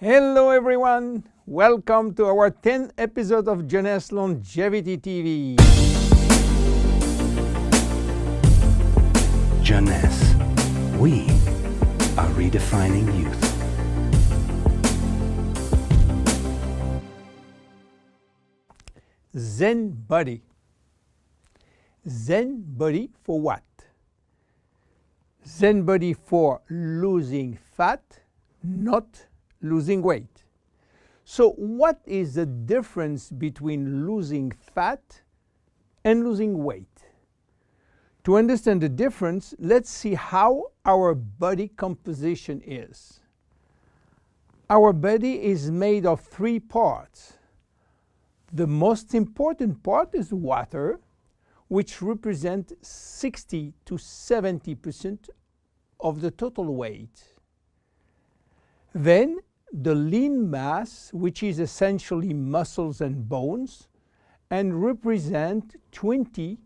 Hello everyone, welcome to our 10th episode of Jeunesse Longevity TV. Jeunesse, we are redefining youth. Zen Body. Zen Body for what? Zen Body for losing fat, not losing weight. So what is the difference between losing fat and losing weight? To understand the difference, let's see how our body composition is. Our body is made of three parts. The most important part is water, which represents 60 to 70% of the total weight. Then the lean mass, which is essentially muscles and bones, and represent 20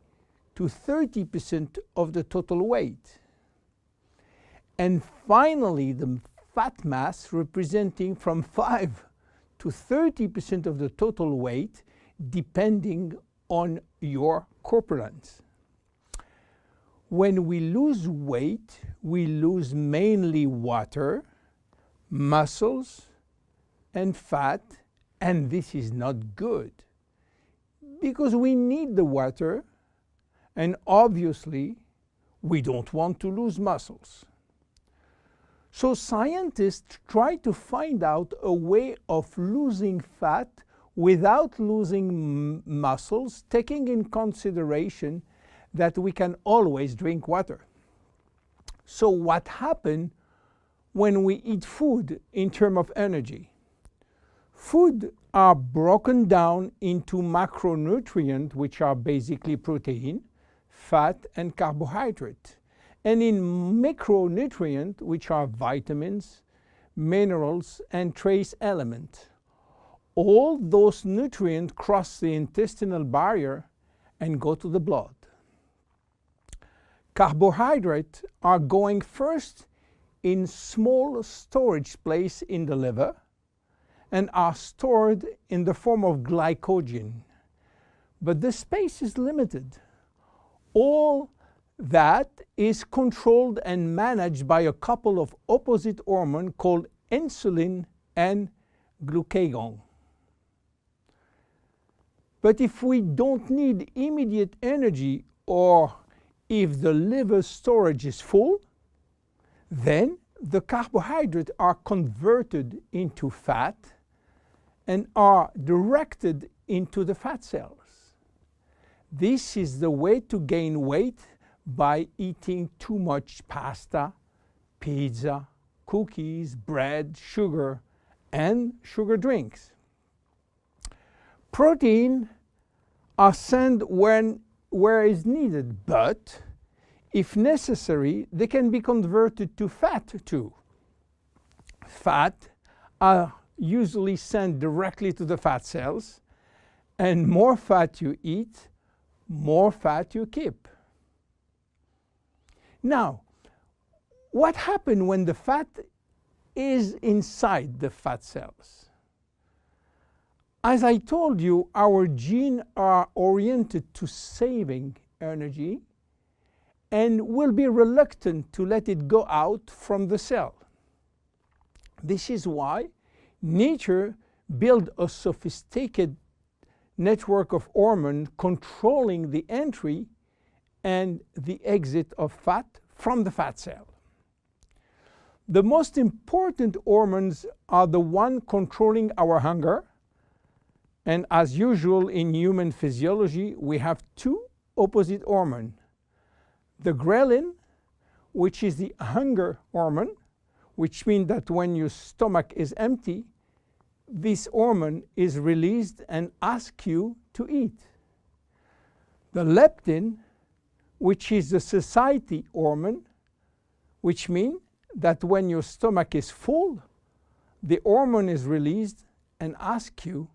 to 30% of the total weight. And finally, the fat mass, representing from 5 to 30% of the total weight, depending on your corpulence. When we lose weight, we lose mainly water, muscles, and fat, and this is not good because we need the water, and obviously we don't want to lose muscles. So scientists try to find out a way of losing fat without losing muscles, taking in consideration that we can always drink water. So what happened when we eat food in terms of energy? Food are broken down into macronutrients, which are basically protein, fat, and carbohydrate, and in micronutrients, which are vitamins, minerals, and trace elements. All those nutrients cross the intestinal barrier and go to the blood. Carbohydrates are going first in small storage place in the liver and are stored in the form of glycogen. But the space is limited. All that is controlled and managed by a couple of opposite hormones called insulin and glucagon. But if we don't need immediate energy, or if the liver storage is full, then the carbohydrates are converted into fat and are directed into the fat cells. This is the way to gain weight by eating too much pasta, pizza, cookies, bread, sugar, and sugar drinks. Protein are sent where is needed, but if necessary, they can be converted to fat too. Fat are usually sent directly to the fat cells, and more fat you eat, more fat you keep. Now, what happens when the fat is inside the fat cells? As I told you, our genes are oriented to saving energy and will be reluctant to let it go out from the cell. This is why nature built a sophisticated network of hormones controlling the entry and the exit of fat from the fat cell. The most important hormones are the ones controlling our hunger, and as usual in human physiology, we have two opposite hormones. The ghrelin, which is the hunger hormone, which means that when your stomach is empty, this hormone is released and asks you to eat. The leptin, which is the satiety hormone, which means that when your stomach is full, the hormone is released and asks you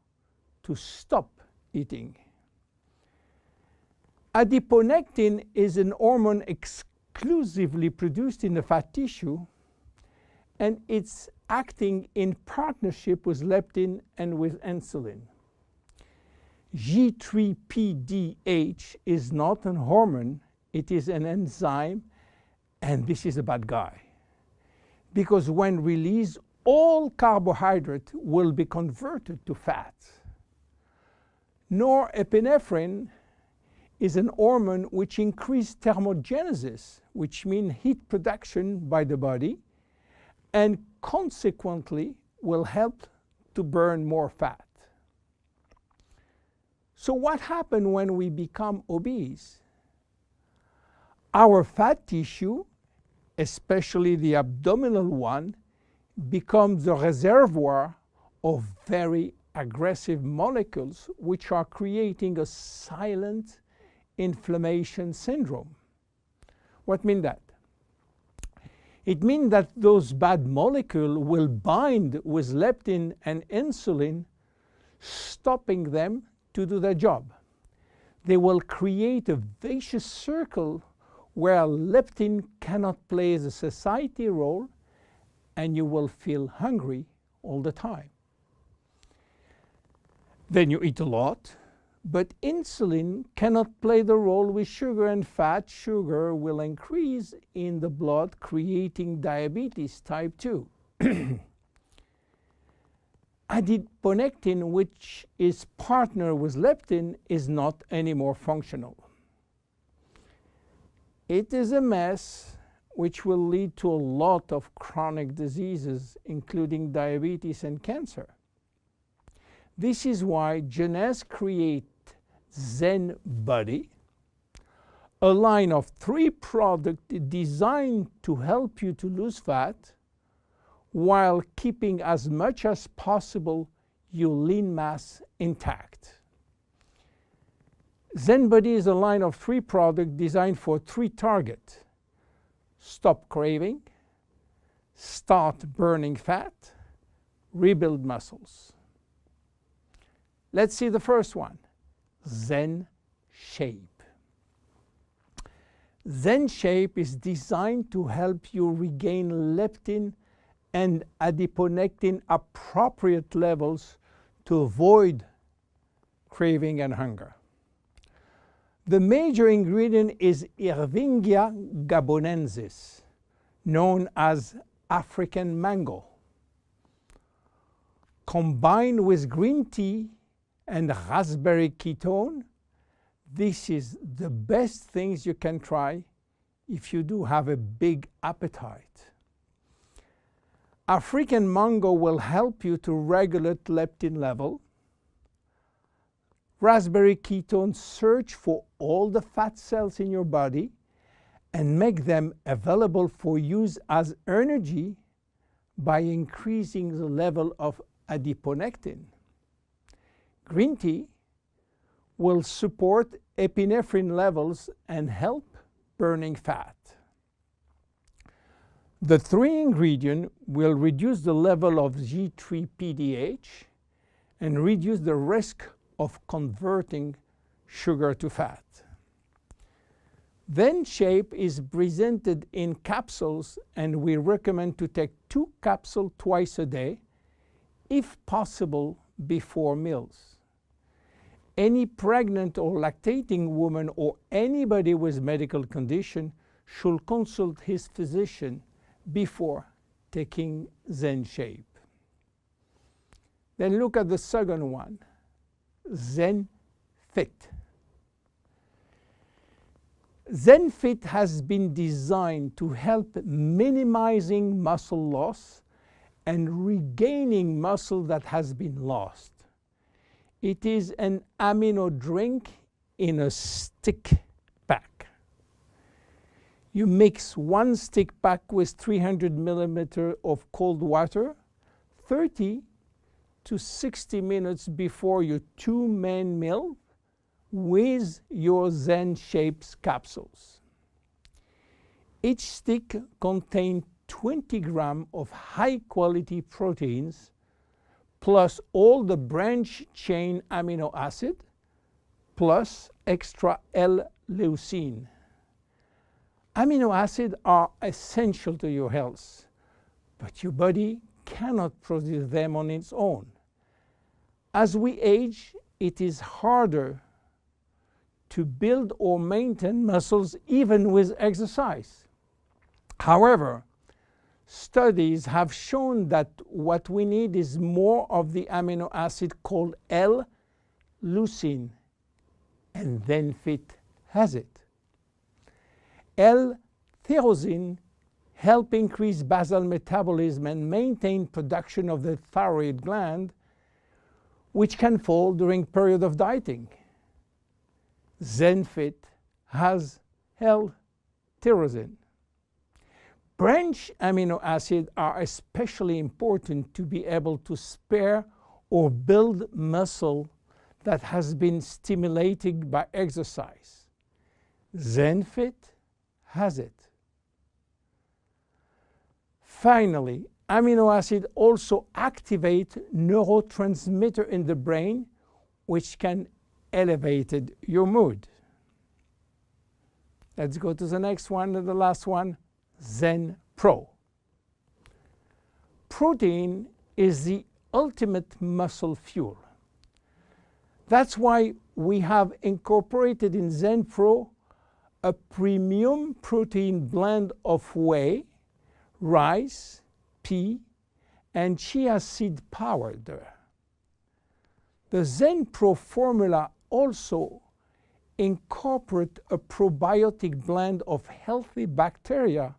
to stop eating. Adiponectin is an hormone exclusively produced in the fat tissue, and its acting in partnership with leptin and with insulin. G3PDH is not a hormone, it is an enzyme, and this is a bad guy. Because when released, all carbohydrate will be converted to fat. Norepinephrine is an hormone which increases thermogenesis, which means heat production by the body, and consequently will help to burn more fat. So what happens when we become obese? Our fat tissue, especially the abdominal one, becomes the reservoir of very aggressive molecules which are creating a silent inflammation syndrome. What means that? It means that those bad molecules will bind with leptin and insulin, stopping them to do their job. They will create a vicious circle where leptin cannot play the satiety role, and you will feel hungry all the time. Then you eat a lot, but insulin cannot play the role with sugar and fat. Sugar will increase in the blood, creating diabetes type 2. Adiponectin, which is partner with leptin, is not anymore functional. It is a mess which will lead to a lot of chronic diseases, including diabetes and cancer. This is why Jeunesse created Bodi, a line of 3 products designed to help you to lose fat while keeping as much as possible your lean mass intact. Bodi is a line of 3 products designed for 3 targets: stop craving, start burning fat, rebuild muscles. Let's see the first one, Zen Shape. Zen Shape is designed to help you regain leptin and adiponectin appropriate levels to avoid craving and hunger. The major ingredient is Ervingia gabonensis, known as African mango. Combined with green tea and raspberry ketone, this is the best things you can try if you do have a big appetite. African mango will help you to regulate leptin level. Raspberry ketone search for all the fat cells in your body and make them available for use as energy by increasing the level of adiponectin. Green tea will support epinephrine levels and help burning fat. The 3 ingredients will reduce the level of G3PDH and reduce the risk of converting sugar to fat. Zen Shape is presented in capsules, and we recommend to take 2 capsules twice a day, if possible before meals. Any pregnant or lactating woman or anybody with medical condition should consult his physician before taking Zen Shape. Then look at the second one, Zen Fit. Zen Fit has been designed to help minimizing muscle loss and regaining muscle that has been lost. It is an amino drink in a stick pack. You mix 1 stick pack with 300 milliliters of cold water 30 to 60 minutes before your 2 main meal with your Zen Shapes capsules. Each stick contains 20 grams of high-quality proteins plus all the branch-chain amino acid plus extra L-leucine. Amino acids are essential to your health, but your body cannot produce them on its own. As we age, it is harder to build or maintain muscles even with exercise. However, studies have shown that what we need is more of the amino acid called L-leucine, and ZenFit has it. L-tyrosine helps increase basal metabolism and maintain production of the thyroid gland, which can fall during period of dieting. ZenFit has L-tyrosine. Branch amino acids are especially important to be able to spare or build muscle that has been stimulated by exercise. ZenFit has it. Finally, amino acids also activate neurotransmitter in the brain, which can elevate your mood. Let's go to the next one and the last one, Zen Pro. Protein is the ultimate muscle fuel. That's why we have incorporated in Zen Pro a premium protein blend of whey, rice, pea, and chia seed powder. The Zen Pro formula also incorporates a probiotic blend of healthy bacteria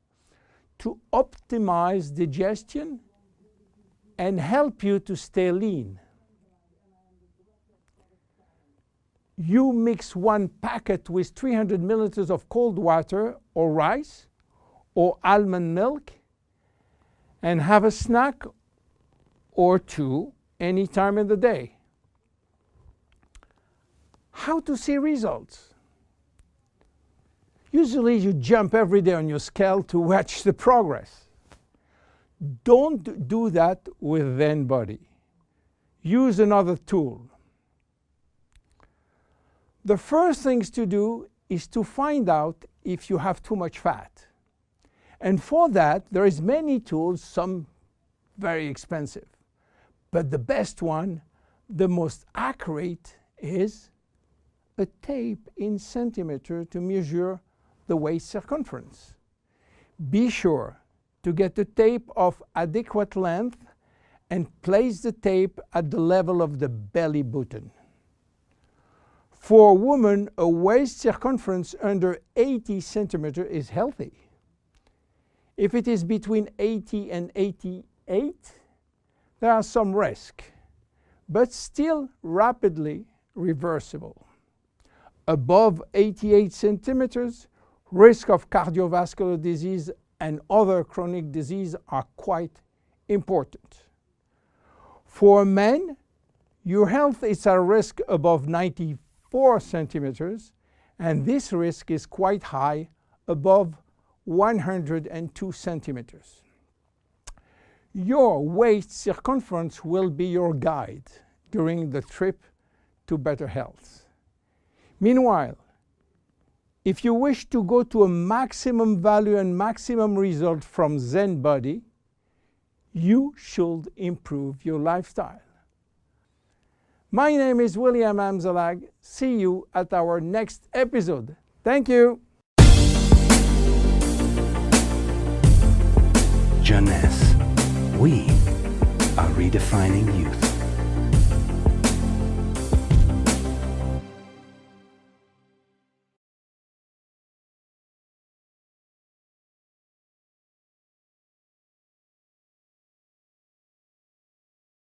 to optimize digestion and help you to stay lean. You mix one packet with 300 milliliters of cold water or rice or almond milk and have a snack or two any time in the day. How to see results? Usually you jump every day on your scale to watch the progress. Don't do that with Bodi. Use another tool. The first things to do is to find out if you have too much fat. And for that, there is many tools, some very expensive. But the best one, the most accurate, is a tape in centimeter to measure the waist circumference. Be sure to get a tape of adequate length and place the tape at the level of the belly button. For a woman, a waist circumference under 80 centimeters is healthy. If it is between 80 and 88, there are some risk, but still rapidly reversible. Above 88 centimeters, risk of cardiovascular disease and other chronic disease are quite important. For men, your health is at risk above 94 centimeters, and this risk is quite high, above 102 centimeters. Your waist circumference will be your guide during the trip to better health. Meanwhile, if you wish to go to a maximum value and maximum result from Bodi, you should improve your lifestyle. My name is William Amzalag. See you at our next episode. Thank you. Jeunesse, we are redefining youth.